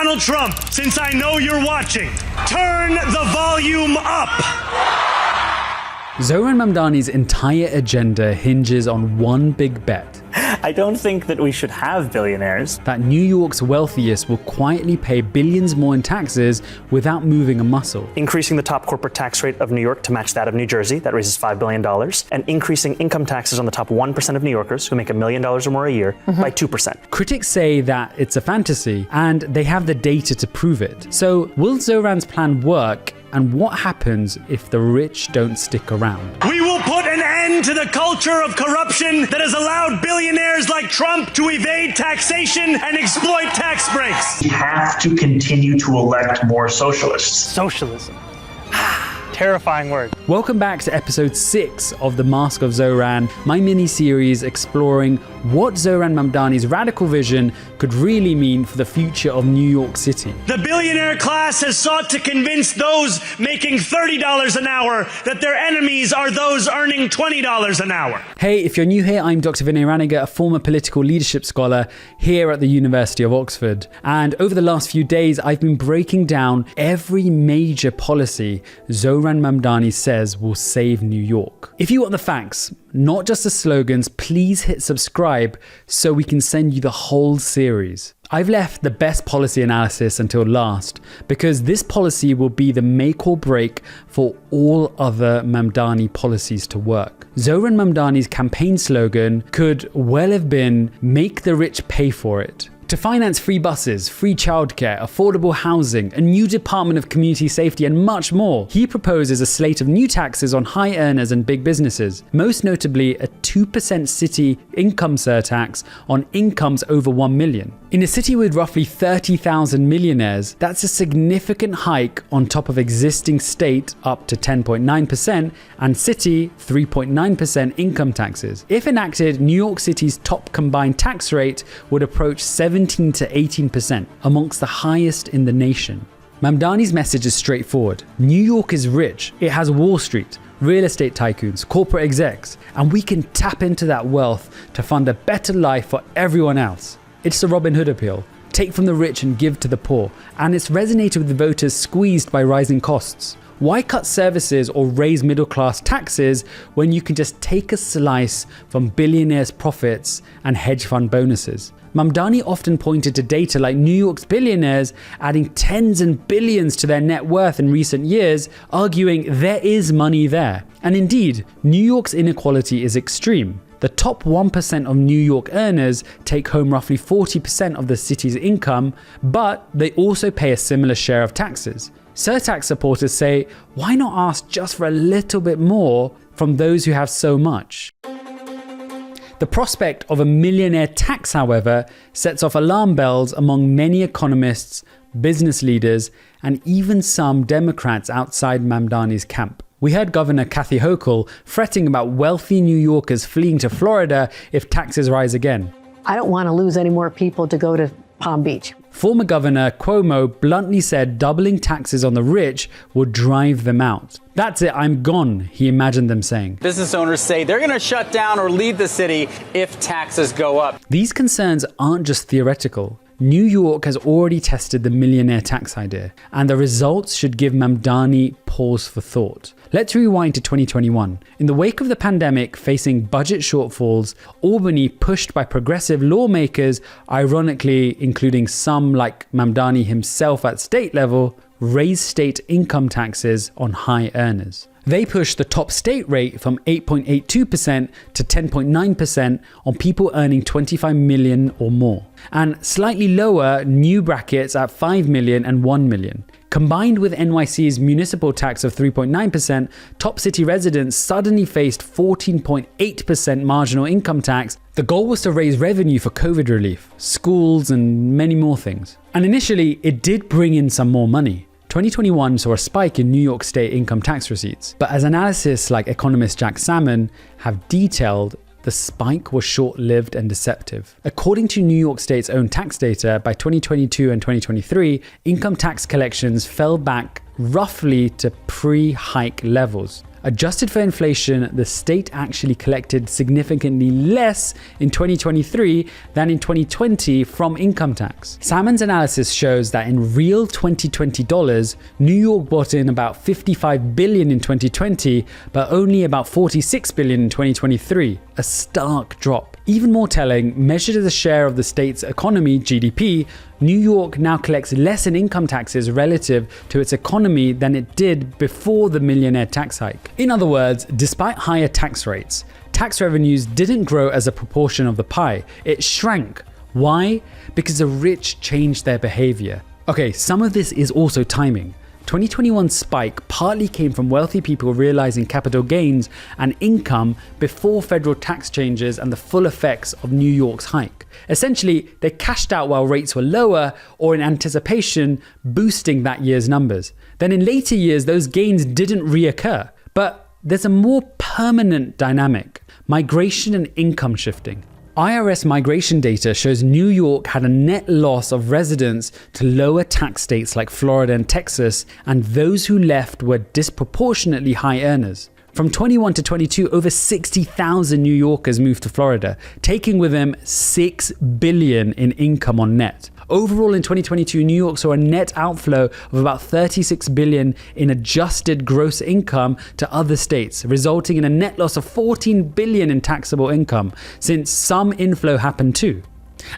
Donald Trump, since I know you're watching, turn the volume up. Zohran Mamdani's entire agenda hinges on one big bet. I don't think that we should have billionaires. That New York's wealthiest will quietly pay billions more in taxes without moving a muscle. Increasing the top corporate tax rate of New York to match that of New Jersey, that raises $5 billion, and increasing income taxes on the top 1% of New Yorkers who make $1 million or more a year by 2%. Critics say that it's a fantasy, and they have the data to prove it. So will Zohran's plan work? And what happens if the rich don't stick around? We will put an end to the culture of corruption that has allowed billionaires like Trump to evade taxation and exploit tax breaks. We have to continue to elect more socialists. Socialism. Terrifying word. Welcome back to episode 6 of the Mask of Zohran, my mini-series exploring what Zohran Mamdani's radical vision could really mean for the future of New York City. The billionaire class has sought to convince those making $30 an hour that their enemies are those earning $20 an hour. Hey, if you're new here, I'm Dr. Vinay Raniga, a former political leadership scholar here at the University of Oxford. And over the last few days, I've been breaking down every major policy Zohran Mamdani says will save New York. If you want the facts, not just the slogans, please hit subscribe so we can send you the whole series. I've left the best policy analysis until last because this policy will be the make or break for all other Mamdani policies to work. Zohran Mamdani's campaign slogan could well have been "Make the rich pay for it." To finance free buses, free childcare, affordable housing, a new Department of Community Safety, and much more, he proposes a slate of new taxes on high earners and big businesses, most notably a 2% city income surtax on incomes over 1 million. In a city with roughly 30,000 millionaires, that's a significant hike on top of existing state up to 10.9% and city 3.9% income taxes. If enacted, New York City's top combined tax rate would approach 17 to 18%, amongst the highest in the nation. Mamdani's message is straightforward. New York is rich. It has Wall Street, real estate tycoons, corporate execs, and we can tap into that wealth to fund a better life for everyone else. It's the Robin Hood appeal. Take from the rich and give to the poor. And it's resonated with the voters squeezed by rising costs. Why cut services or raise middle-class taxes when you can just take a slice from billionaires' profits and hedge fund bonuses? Mamdani often pointed to data like New York's billionaires adding tens and billions to their net worth in recent years, arguing there is money there. And indeed, New York's inequality is extreme. The top 1% of New York earners take home roughly 40% of the city's income, but they also pay a similar share of taxes. Surtax supporters say, why not ask just for a little bit more from those who have so much? The prospect of a millionaire tax, however, sets off alarm bells among many economists, business leaders, and even some Democrats outside Mamdani's camp. We heard Governor Kathy Hochul fretting about wealthy New Yorkers fleeing to Florida if taxes rise again. I don't want to lose any more people to go to Palm Beach. Former Governor Cuomo bluntly said doubling taxes on the rich would drive them out. That's it, I'm gone, he imagined them saying. Business owners say they're going to shut down or leave the city if taxes go up. These concerns aren't just theoretical. New York has already tested the millionaire tax idea, and the results should give Mamdani pause for thought. Let's rewind to 2021. In the wake of the pandemic, facing budget shortfalls, Albany, pushed by progressive lawmakers, ironically including some like Mamdani himself at state level, raised state income taxes on high earners. They pushed the top state rate from 8.82% to 10.9% on people earning 25 million or more, and slightly lower new brackets at 5 million and 1 million. Combined with NYC's municipal tax of 3.9%, top city residents suddenly faced 14.8% marginal income tax. The goal was to raise revenue for COVID relief, schools, and many more things. And initially, it did bring in some more money. 2021 saw a spike in New York State income tax receipts, but as analysts like economist Jack Salmon have detailed, the spike was short-lived and deceptive. According to New York State's own tax data, by 2022 and 2023, income tax collections fell back roughly to pre-hike levels. Adjusted for inflation, the state actually collected significantly less in 2023 than in 2020 from income tax. Salmon's analysis shows that in real 2020 dollars, New York brought in about $55 billion in 2020, but only about $46 billion in 2023, a stark drop. Even more telling, measured as a share of the state's economy, GDP, New York now collects less in income taxes relative to its economy than it did before the millionaire tax hike. In other words, despite higher tax rates, tax revenues didn't grow as a proportion of the pie, it shrank. Why? Because the rich changed their behavior. Okay, some of this is also timing. 2021's spike partly came from wealthy people realizing capital gains and income before federal tax changes and the full effects of New York's hike. Essentially, they cashed out while rates were lower or in anticipation, boosting that year's numbers. Then in later years, those gains didn't reoccur. But there's a more permanent dynamic: migration and income shifting. IRS migration data shows New York had a net loss of residents to lower tax states like Florida and Texas, and those who left were disproportionately high earners. From 21 to 22, over 60,000 New Yorkers moved to Florida, taking with them $6 billion in income on net. Overall in 2022, New York saw a net outflow of about $36 billion in adjusted gross income to other states, resulting in a net loss of $14 billion in taxable income, since some inflow happened too.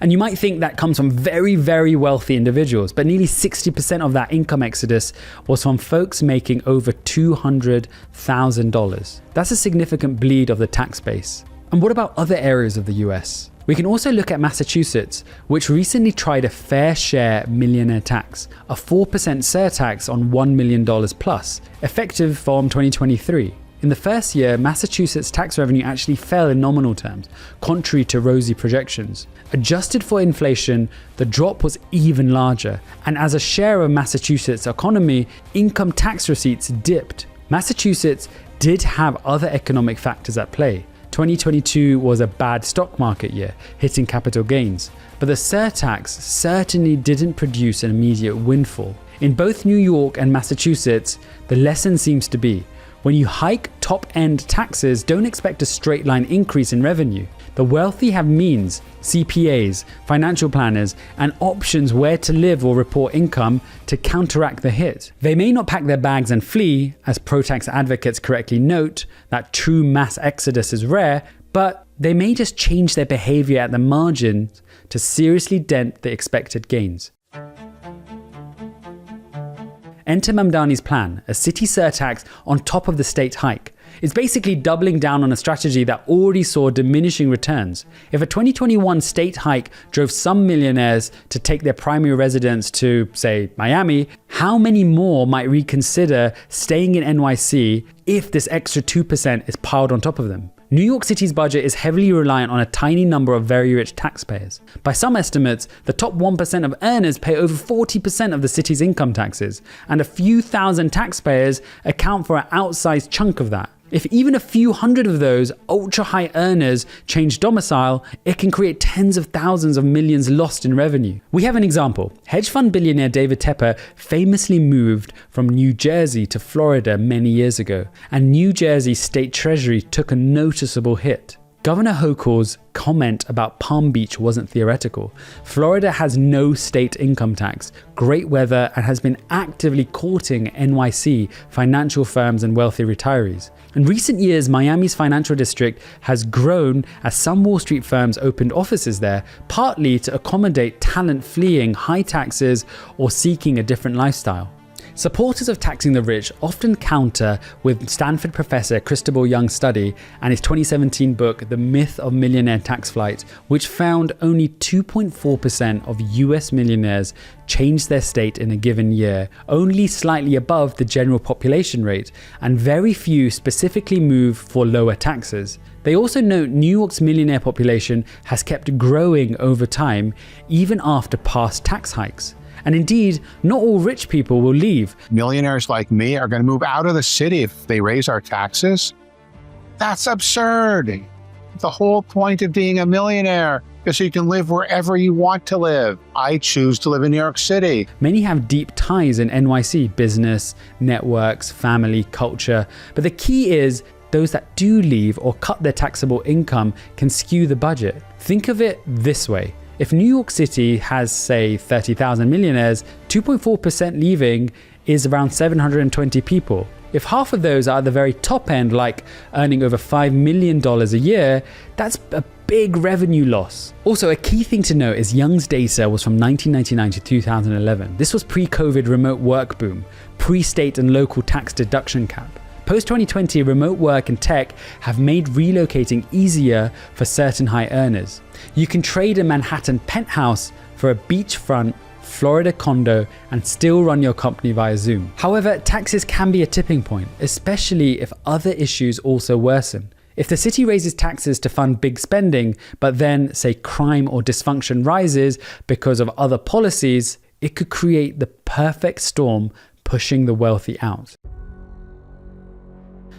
And you might think that comes from very, very wealthy individuals, but nearly 60% of that income exodus was from folks making over $200,000. That's a significant bleed of the tax base. And what about other areas of the US? We can also look at Massachusetts, which recently tried a fair share millionaire tax, a 4% surtax on $1 million plus, effective from 2023. In the first year, Massachusetts' tax revenue actually fell in nominal terms, contrary to rosy projections. Adjusted for inflation, the drop was even larger, and as a share of Massachusetts' economy, income tax receipts dipped. Massachusetts did have other economic factors at play. 2022 was a bad stock market year, hitting capital gains, but the surtax certainly didn't produce an immediate windfall. In both New York and Massachusetts, the lesson seems to be, when you hike top-end taxes, don't expect a straight-line increase in revenue. The wealthy have means, CPAs, financial planners, and options where to live or report income to counteract the hit. They may not pack their bags and flee, as pro-tax advocates correctly note that true mass exodus is rare, but they may just change their behavior at the margins to seriously dent the expected gains. Enter Mamdani's plan, a city surtax on top of the state hike. It's basically doubling down on a strategy that already saw diminishing returns. If a 2021 state hike drove some millionaires to take their primary residence to, say, Miami, how many more might reconsider staying in NYC if this extra 2% is piled on top of them? New York City's budget is heavily reliant on a tiny number of very rich taxpayers. By some estimates, the top 1% of earners pay over 40% of the city's income taxes, and a few thousand taxpayers account for an outsized chunk of that. If even a few hundred of those ultra-high earners change domicile, it can create tens of thousands of millions lost in revenue. We have an example. Hedge fund billionaire David Tepper famously moved from New Jersey to Florida many years ago, and New Jersey's state treasury took a noticeable hit. Governor Hochul's comment about Palm Beach wasn't theoretical. Florida has no state income tax, great weather, and has been actively courting NYC, financial firms, and wealthy retirees. In recent years, Miami's financial district has grown as some Wall Street firms opened offices there, partly to accommodate talent fleeing high taxes or seeking a different lifestyle. Supporters of taxing the rich often counter with Stanford professor Christopher Young's study and his 2017 book, The Myth of Millionaire Tax Flight, which found only 2.4% of US millionaires changed their state in a given year, only slightly above the general population rate, and very few specifically move for lower taxes. They also note New York's millionaire population has kept growing over time, even after past tax hikes. And indeed, not all rich people will leave. Millionaires like me are going to move out of the city if they raise our taxes? That's absurd. The whole point of being a millionaire so you can live wherever you want to live. I choose to live in New York City. Many have deep ties in NYC, business, networks, family, culture. But the key is those that do leave or cut their taxable income can skew the budget. Think of it this way. If New York City has, say, 30,000 millionaires, 2.4% leaving is around 720 people. If half of those are at the very top end, like earning over $5 million a year, that's a big revenue loss. Also, a key thing to note is Young's data was from 1999 to 2011. This was pre-COVID remote work boom, pre-state and local tax deduction cap. Post-2020, remote work and tech have made relocating easier for certain high earners. You can trade a Manhattan penthouse for a beachfront Florida condo and still run your company via Zoom. However, taxes can be a tipping point, especially if other issues also worsen. If the city raises taxes to fund big spending, but then, say, crime or dysfunction rises because of other policies, it could create the perfect storm, pushing the wealthy out.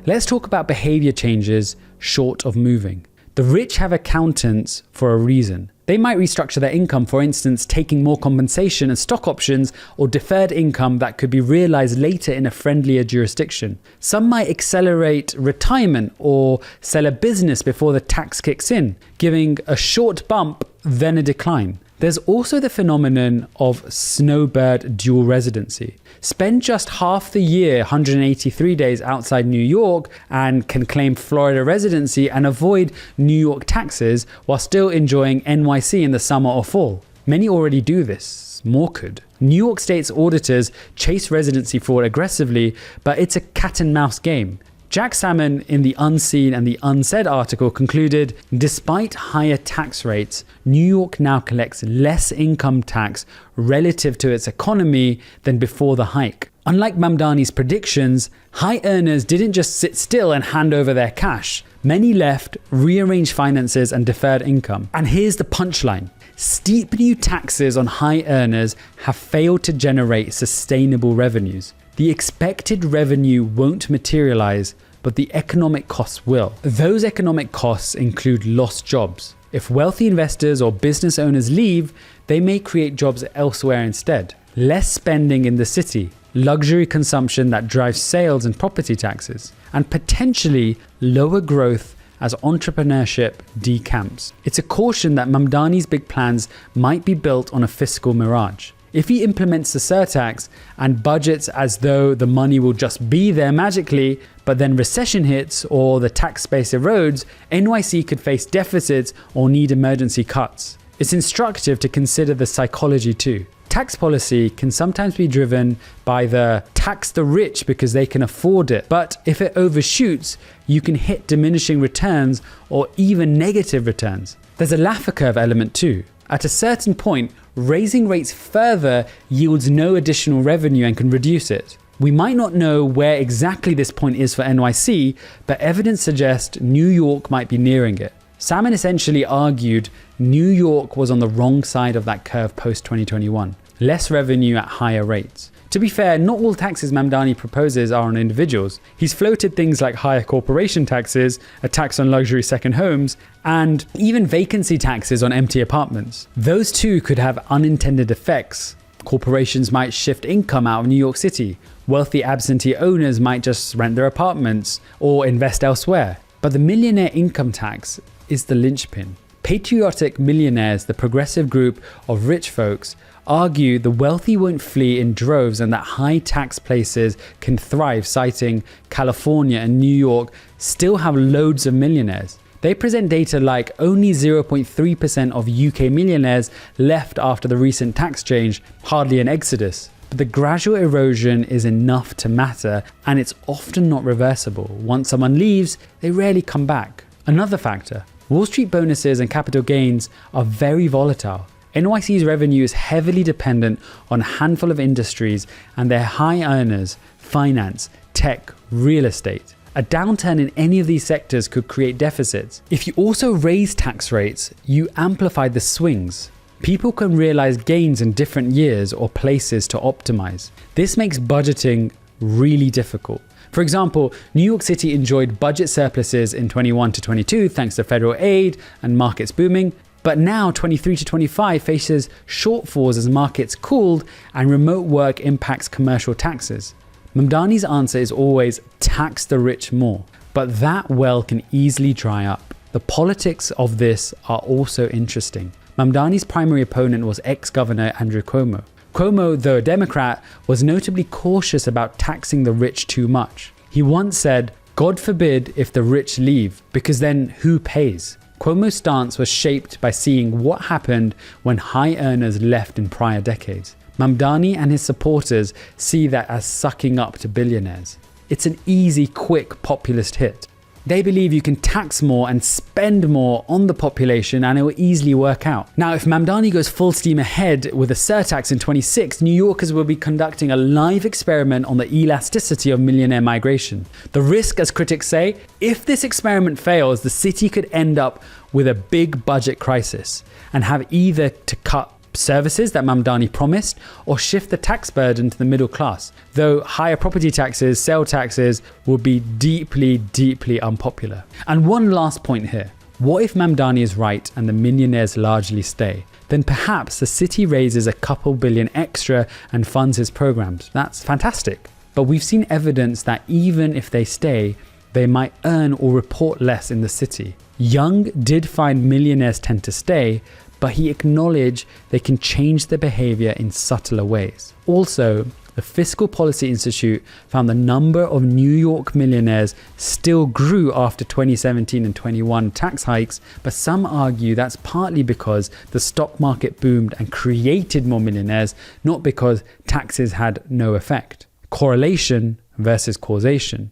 Let's talk about behavior changes short of moving. The rich have accountants for a reason. They might restructure their income, for instance, taking more compensation and stock options or deferred income that could be realized later in a friendlier jurisdiction. Some might accelerate retirement or sell a business before the tax kicks in, giving a short bump, then a decline. There's also the phenomenon of snowbird dual residency. Spend just half the year, 183 days outside New York, and can claim Florida residency and avoid New York taxes while still enjoying NYC in the summer or fall. Many already do this. More could. New York State's auditors chase residency fraud aggressively, but it's a cat and mouse game. Jack Salmon in the Unseen and the Unsaid article concluded, despite higher tax rates, New York now collects less income tax relative to its economy than before the hike. Unlike Mamdani's predictions, high earners didn't just sit still and hand over their cash. Many left, rearranged finances and deferred income. And here's the punchline. Steep new taxes on high earners have failed to generate sustainable revenues. The expected revenue won't materialize, but the economic costs will. Those economic costs include lost jobs. If wealthy investors or business owners leave, they may create jobs elsewhere instead. Less spending in the city, luxury consumption that drives sales and property taxes, and potentially lower growth as entrepreneurship decamps. It's a caution that Mamdani's big plans might be built on a fiscal mirage. If he implements the surtax and budgets as though the money will just be there magically, but then recession hits or the tax base erodes, NYC could face deficits or need emergency cuts. It's instructive to consider the psychology too. Tax policy can sometimes be driven by the tax the rich because they can afford it, but if it overshoots, you can hit diminishing returns or even negative returns. There's a Laffer curve element too. At a certain point, raising rates further yields no additional revenue and can reduce it. We might not know where exactly this point is for NYC, but evidence suggests New York might be nearing it. Salmon essentially argued New York was on the wrong side of that curve post-2021. Less revenue at higher rates. To be fair, not all taxes Mamdani proposes are on individuals. He's floated things like higher corporation taxes, a tax on luxury second homes, and even vacancy taxes on empty apartments. Those too could have unintended effects. Corporations might shift income out of New York City. Wealthy absentee owners might just rent their apartments or invest elsewhere. But the millionaire income tax is the linchpin. Patriotic millionaires, the progressive group of rich folks, argue the wealthy won't flee in droves and that high tax places can thrive, citing California and New York still have loads of millionaires. They present data like only 0.3% of UK millionaires left after the recent tax change, hardly an exodus. But the gradual erosion is enough to matter, and it's often not reversible. Once someone leaves, they rarely come back. Another factor, Wall Street bonuses and capital gains are very volatile. NYC's revenue is heavily dependent on a handful of industries and their high earners, finance, tech, real estate. A downturn in any of these sectors could create deficits. If you also raise tax rates, you amplify the swings. People can realize gains in different years or places to optimize. This makes budgeting really difficult. For example, New York City enjoyed budget surpluses in 21 to 22 thanks to federal aid and markets booming. But now 23 to 25 faces shortfalls as markets cooled and remote work impacts commercial taxes. Mamdani's answer is always tax the rich more, but that well can easily dry up. The politics of this are also interesting. Mamdani's primary opponent was ex-governor Andrew Cuomo. Cuomo, though a Democrat, was notably cautious about taxing the rich too much. He once said, "God forbid if the rich leave, because then who pays?" Cuomo's stance was shaped by seeing what happened when high earners left in prior decades. Mamdani and his supporters see that as sucking up to billionaires. It's an easy, quick populist hit. They believe you can tax more and spend more on the population and it will easily work out. Now, if Mamdani goes full steam ahead with a surtax in 26, New Yorkers will be conducting a live experiment on the elasticity of millionaire migration. The risk, as critics say, if this experiment fails, the city could end up with a big budget crisis and have either to cut services that Mamdani promised or shift the tax burden to the middle class, though higher property taxes, sale taxes will be deeply, deeply unpopular. And one last point here. What if Mamdani is right and the millionaires largely stay? Then perhaps the city raises a couple billion extra and funds his programs. That's fantastic. But we've seen evidence that even if they stay, they might earn or report less in the city. Young did find millionaires tend to stay, but he acknowledged they can change their behavior in subtler ways. Also, the Fiscal Policy Institute found the number of New York millionaires still grew after 2017 and 21 tax hikes, but some argue that's partly because the stock market boomed and created more millionaires, not because taxes had no effect. Correlation versus causation.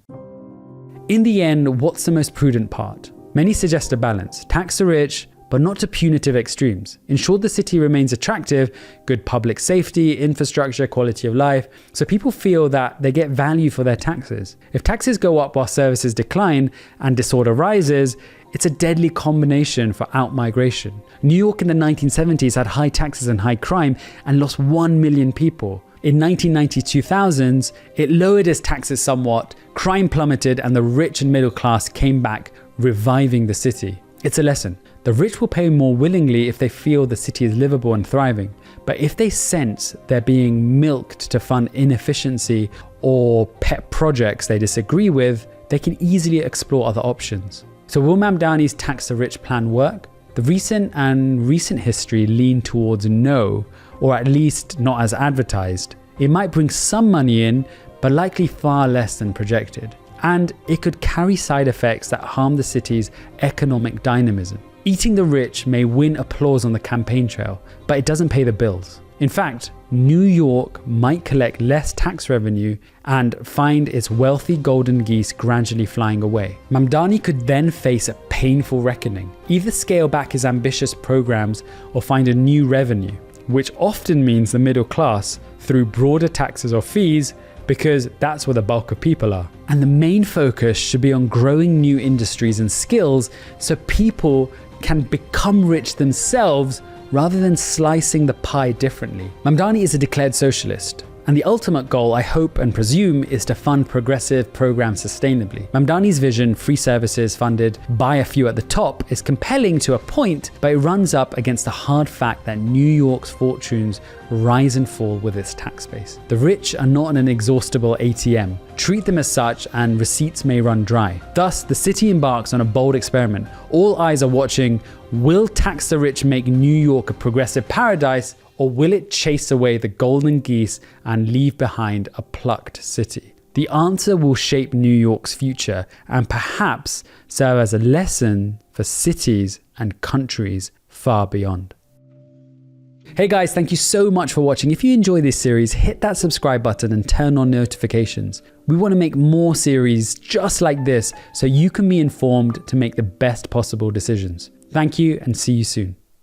In the end, what's the most prudent part? Many suggest a balance. Tax the rich, but not to punitive extremes. Ensure the city remains attractive, good public safety, infrastructure, quality of life, so people feel that they get value for their taxes. If taxes go up while services decline and disorder rises, it's a deadly combination for out-migration. New York in the 1970s had high taxes and high crime and lost 1 million people. In 1990-2000s, it lowered its taxes somewhat, crime plummeted, and the rich and middle class came back, reviving the city. It's a lesson. The rich will pay more willingly if they feel the city is livable and thriving. But if they sense they're being milked to fund inefficiency or pet projects they disagree with, they can easily explore other options. So will Mamdani's tax the rich plan work? The recent history lean towards no, or at least not as advertised. It might bring some money in, but likely far less than projected. And it could carry side effects that harm the city's economic dynamism. Eating the rich may win applause on the campaign trail, but it doesn't pay the bills. In fact, New York might collect less tax revenue and find its wealthy golden geese gradually flying away. Mamdani could then face a painful reckoning. Either scale back his ambitious programs or find a new revenue, which often means the middle class through broader taxes or fees, because that's where the bulk of people are. And the main focus should be on growing new industries and skills so people can become rich themselves rather than slicing the pie differently. Mamdani is a declared socialist, and the ultimate goal, I hope and presume, is to fund progressive programs sustainably. Mamdani's vision, free services funded by a few at the top, is compelling to a point, but it runs up against the hard fact that New York's fortunes rise and fall with its tax base. The rich are not an inexhaustible ATM. Treat them as such and receipts may run dry. Thus, the city embarks on a bold experiment. All eyes are watching. Will tax the rich make New York a progressive paradise, or will it chase away the golden geese and leave behind a plucked city? The answer will shape New York's future and perhaps serve as a lesson for cities and countries far beyond. Hey guys, thank you so much for watching. If you enjoy this series, hit that subscribe button and turn on notifications. We want to make more series just like this so you can be informed to make the best possible decisions. Thank you and see you soon.